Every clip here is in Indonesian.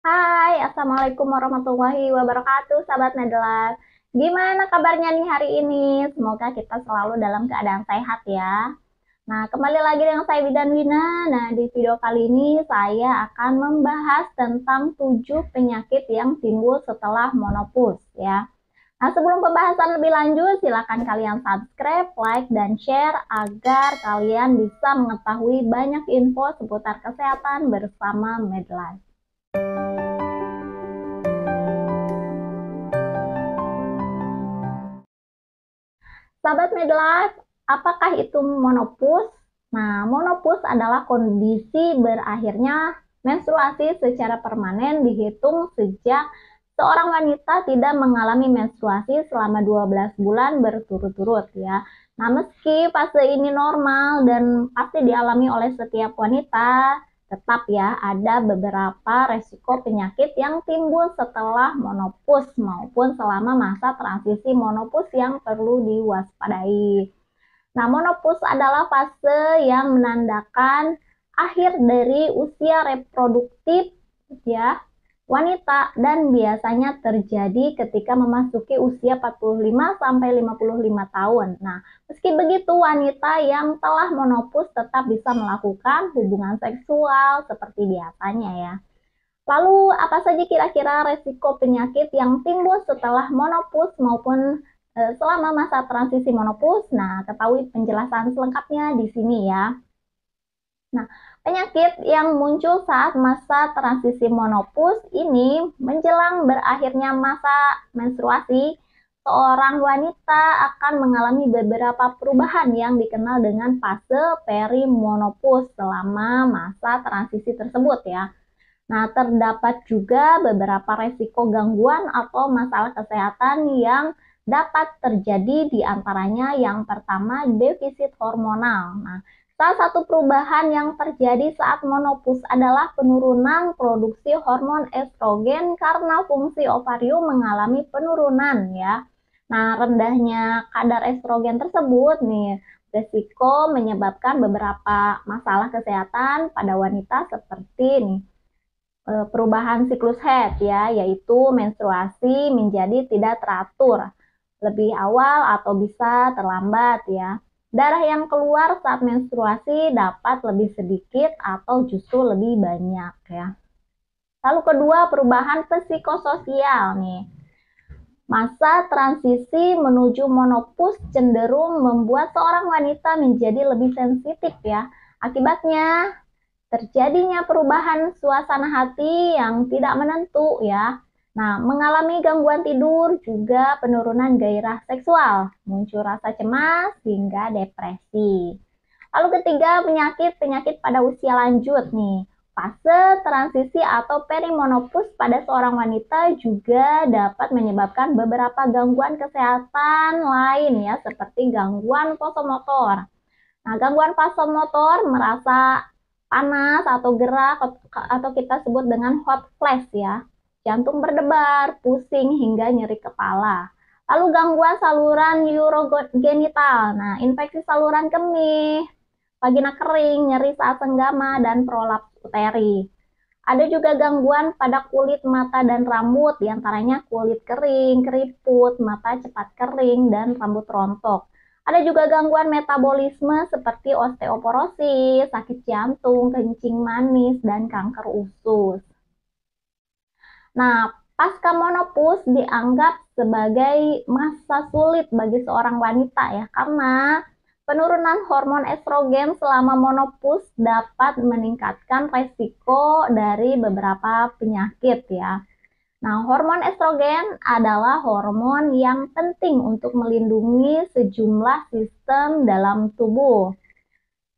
Hai, Assalamualaikum warahmatullahi wabarakatuh, sahabat Medlas. Gimana kabarnya nih hari ini? Semoga kita selalu dalam keadaan sehat ya. Nah, kembali lagi dengan saya Bidan Wina. Nah, di video kali ini saya akan membahas tentang 7 penyakit yang timbul setelah menopause ya. Nah, sebelum pembahasan lebih lanjut, silakan kalian subscribe, like, dan share agar kalian bisa mengetahui banyak info seputar kesehatan bersama Medlas. Sahabat Midlife, apakah itu menopause? Nah, menopause adalah kondisi berakhirnya menstruasi secara permanen dihitung sejak seorang wanita tidak mengalami menstruasi selama 12 bulan berturut-turut ya. Nah, meski fase ini normal dan pasti dialami oleh setiap wanita, tetap ya ada beberapa resiko penyakit yang timbul setelah menopause maupun selama masa transisi menopause yang perlu diwaspadai. Nah, menopause adalah fase yang menandakan akhir dari usia reproduktif ya wanita dan biasanya terjadi ketika memasuki usia 45 sampai 55 tahun. Nah, meski begitu wanita yang telah menopause tetap bisa melakukan hubungan seksual seperti biasanya ya. Lalu apa saja kira-kira resiko penyakit yang timbul setelah menopause maupun selama masa transisi menopause? Nah, ketahui penjelasan selengkapnya di sini ya. Nah, penyakit yang muncul saat masa transisi menopause ini menjelang berakhirnya masa menstruasi, seorang wanita akan mengalami beberapa perubahan yang dikenal dengan fase perimenopause selama masa transisi tersebut ya. Nah, terdapat juga beberapa resiko gangguan atau masalah kesehatan yang dapat terjadi di antaranya yang pertama defisit hormonal. Nah, salah satu perubahan yang terjadi saat menopause adalah penurunan produksi hormon estrogen karena fungsi ovarium mengalami penurunan ya. Nah, rendahnya kadar estrogen tersebut nih resiko menyebabkan beberapa masalah kesehatan pada wanita seperti nih perubahan siklus head ya, yaitu menstruasi menjadi tidak teratur lebih awal atau bisa terlambat ya. Darah yang keluar saat menstruasi dapat lebih sedikit atau justru lebih banyak ya. Lalu kedua, perubahan psikososial nih. Masa transisi menuju menopause cenderung membuat seorang wanita menjadi lebih sensitif ya. Akibatnya terjadinya perubahan suasana hati yang tidak menentu ya. Nah, mengalami gangguan tidur juga penurunan gairah seksual, muncul rasa cemas hingga depresi. Lalu ketiga, penyakit-penyakit pada usia lanjut nih. Fase transisi atau perimenopause pada seorang wanita juga dapat menyebabkan beberapa gangguan kesehatan lain ya, seperti gangguan vasomotor. Nah, gangguan vasomotor merasa panas atau gerak atau kita sebut dengan hot flash ya. Jantung berdebar, pusing hingga nyeri kepala. Lalu gangguan saluran urogenital. Nah, infeksi saluran kemih, vagina kering, nyeri saat senggama dan prolaps uteri. Ada juga gangguan pada kulit, mata, dan rambut, diantaranya kulit kering, keriput, mata cepat kering, dan rambut rontok. Ada juga gangguan metabolisme seperti osteoporosis, sakit jantung, kencing manis, dan kanker usus. Nah, pasca menopause dianggap sebagai masa sulit bagi seorang wanita ya, karena penurunan hormon estrogen selama menopause dapat meningkatkan resiko dari beberapa penyakit ya. Nah, hormon estrogen adalah hormon yang penting untuk melindungi sejumlah sistem dalam tubuh.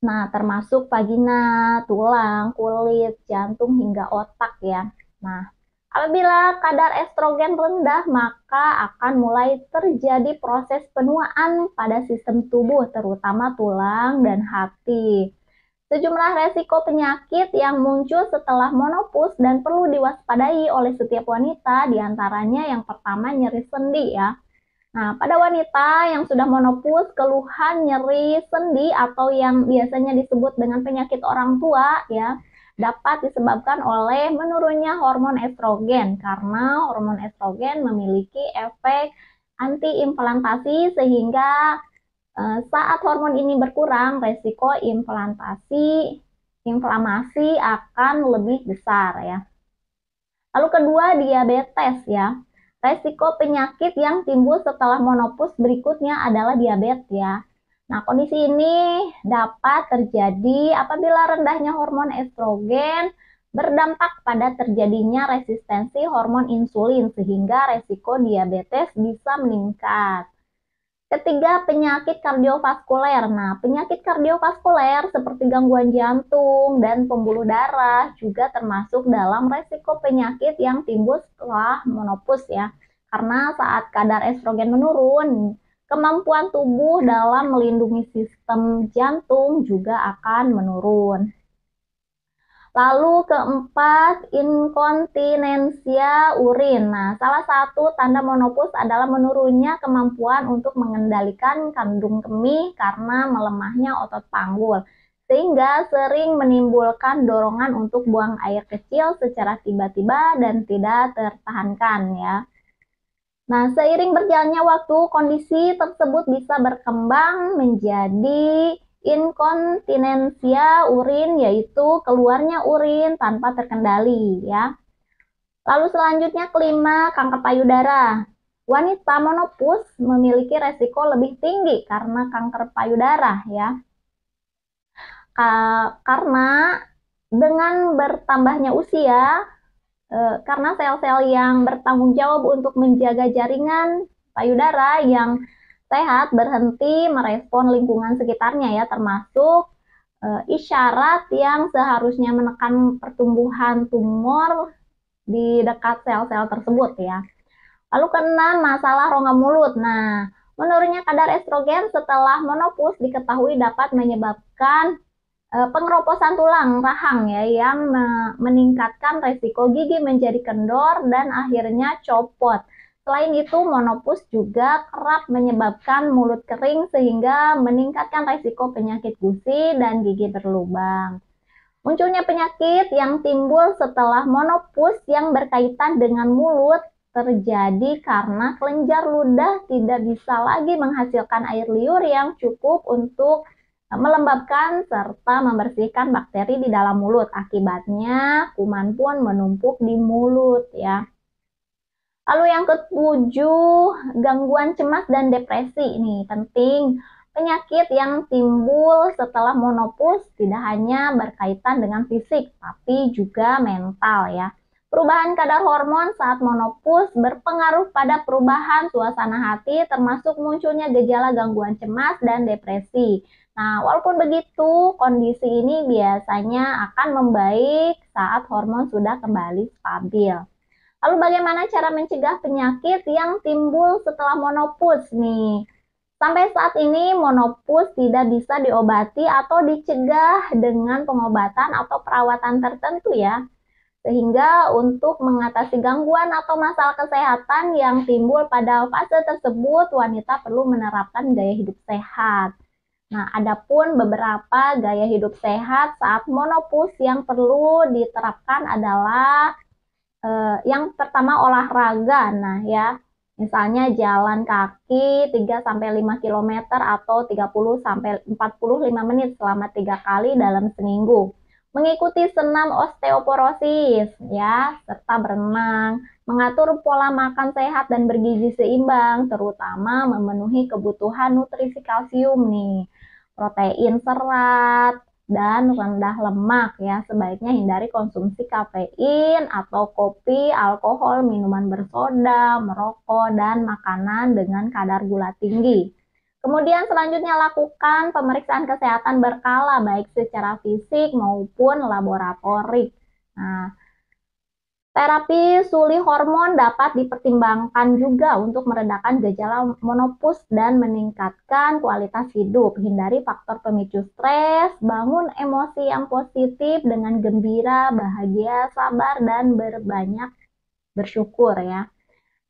Nah, termasuk vagina, tulang, kulit, jantung, hingga otak ya. Nah, apabila kadar estrogen rendah, maka akan mulai terjadi proses penuaan pada sistem tubuh, terutama tulang dan hati. Sejumlah resiko penyakit yang muncul setelah menopause dan perlu diwaspadai oleh setiap wanita, diantaranya yang pertama nyeri sendi ya. Nah, pada wanita yang sudah menopause, keluhan nyeri sendi atau yang biasanya disebut dengan penyakit orang tua ya, dapat disebabkan oleh menurunnya hormon estrogen karena hormon estrogen memiliki efek antiinflamasi sehingga saat hormon ini berkurang, resiko inflamasi akan lebih besar ya. Lalu kedua, diabetes ya. Resiko penyakit yang timbul setelah menopause berikutnya adalah diabetes ya. Nah, kondisi ini dapat terjadi apabila rendahnya hormon estrogen berdampak pada terjadinya resistensi hormon insulin sehingga resiko diabetes bisa meningkat. Ketiga, penyakit kardiovaskuler. Nah, penyakit kardiovaskuler seperti gangguan jantung dan pembuluh darah juga termasuk dalam resiko penyakit yang timbul setelah menopause ya. Karena saat kadar estrogen menurun, kemampuan tubuh dalam melindungi sistem jantung juga akan menurun. Lalu keempat, inkontinensia urin. Nah, salah satu tanda menopause adalah menurunnya kemampuan untuk mengendalikan kandung kemih karena melemahnya otot panggul, sehingga sering menimbulkan dorongan untuk buang air kecil secara tiba-tiba dan tidak tertahankan ya. Nah, seiring berjalannya waktu, kondisi tersebut bisa berkembang menjadi inkontinensia urin, yaitu keluarnya urin tanpa terkendali ya. Lalu selanjutnya kelima, kanker payudara. Wanita menopause memiliki resiko lebih tinggi karena kanker payudara ya. Karena dengan bertambahnya usia, karena sel-sel yang bertanggung jawab untuk menjaga jaringan payudara yang sehat berhenti merespon lingkungan sekitarnya ya, termasuk isyarat yang seharusnya menekan pertumbuhan tumor di dekat sel-sel tersebut ya. Lalu keenam, masalah rongga mulut. Nah, menurunnya kadar estrogen setelah menopause diketahui dapat menyebabkan pengeroposan tulang rahang ya, yang meningkatkan resiko gigi menjadi kendor dan akhirnya copot. Selain itu, menopause juga kerap menyebabkan mulut kering sehingga meningkatkan resiko penyakit gusi dan gigi berlubang. Munculnya penyakit yang timbul setelah menopause yang berkaitan dengan mulut terjadi karena kelenjar ludah tidak bisa lagi menghasilkan air liur yang cukup untuk melembabkan serta membersihkan bakteri di dalam mulut. Akibatnya kuman pun menumpuk di mulut ya. Lalu yang ketujuh, gangguan cemas dan depresi. Ini penting. Penyakit yang timbul setelah menopause tidak hanya berkaitan dengan fisik, tapi juga mental ya. Perubahan kadar hormon saat menopause berpengaruh pada perubahan suasana hati, termasuk munculnya gejala gangguan cemas dan depresi. Nah, walaupun begitu, kondisi ini biasanya akan membaik saat hormon sudah kembali stabil. Lalu bagaimana cara mencegah penyakit yang timbul setelah menopause nih? Sampai saat ini menopause tidak bisa diobati atau dicegah dengan pengobatan atau perawatan tertentu ya. Sehingga untuk mengatasi gangguan atau masalah kesehatan yang timbul pada fase tersebut, wanita perlu menerapkan gaya hidup sehat. Nah, adapun beberapa gaya hidup sehat saat menopause yang perlu diterapkan adalah yang pertama olahraga. Nah, ya, misalnya jalan kaki 3-5 km atau 30-45 menit selama 3 kali dalam seminggu. Mengikuti senam osteoporosis ya, serta berenang, mengatur pola makan sehat dan bergizi seimbang, terutama memenuhi kebutuhan nutrisi kalsium nih, protein, serat, dan rendah lemak ya. Sebaiknya hindari konsumsi kafein atau kopi, alkohol, minuman bersoda, merokok, dan makanan dengan kadar gula tinggi. Kemudian selanjutnya lakukan pemeriksaan kesehatan berkala baik secara fisik maupun laboratorik. Nah, terapi suli hormon dapat dipertimbangkan juga untuk meredakan gejala menopause dan meningkatkan kualitas hidup. Hindari faktor pemicu stres, bangun emosi yang positif dengan gembira, bahagia, sabar, dan berbanyak bersyukur ya.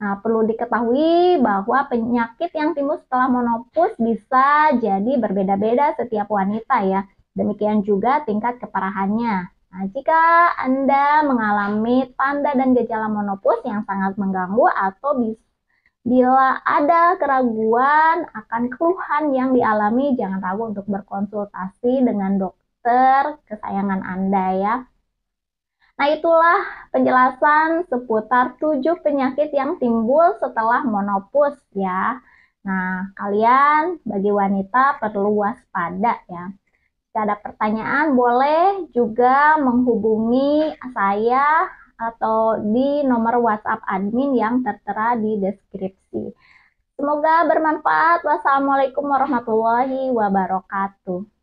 Nah, perlu diketahui bahwa penyakit yang timbul setelah menopause bisa jadi berbeda-beda setiap wanita ya. Demikian juga tingkat keparahannya. Nah, jika Anda mengalami tanda dan gejala menopause yang sangat mengganggu atau bila ada keraguan akan keluhan yang dialami, jangan ragu untuk berkonsultasi dengan dokter kesayangan Anda ya. Nah, itulah penjelasan seputar 7 penyakit yang timbul setelah menopause ya. Nah, kalian bagi wanita perlu waspada ya. Jika ada pertanyaan, boleh juga menghubungi saya atau di nomor WhatsApp admin yang tertera di deskripsi. Semoga bermanfaat. Wassalamualaikum warahmatullahi wabarakatuh.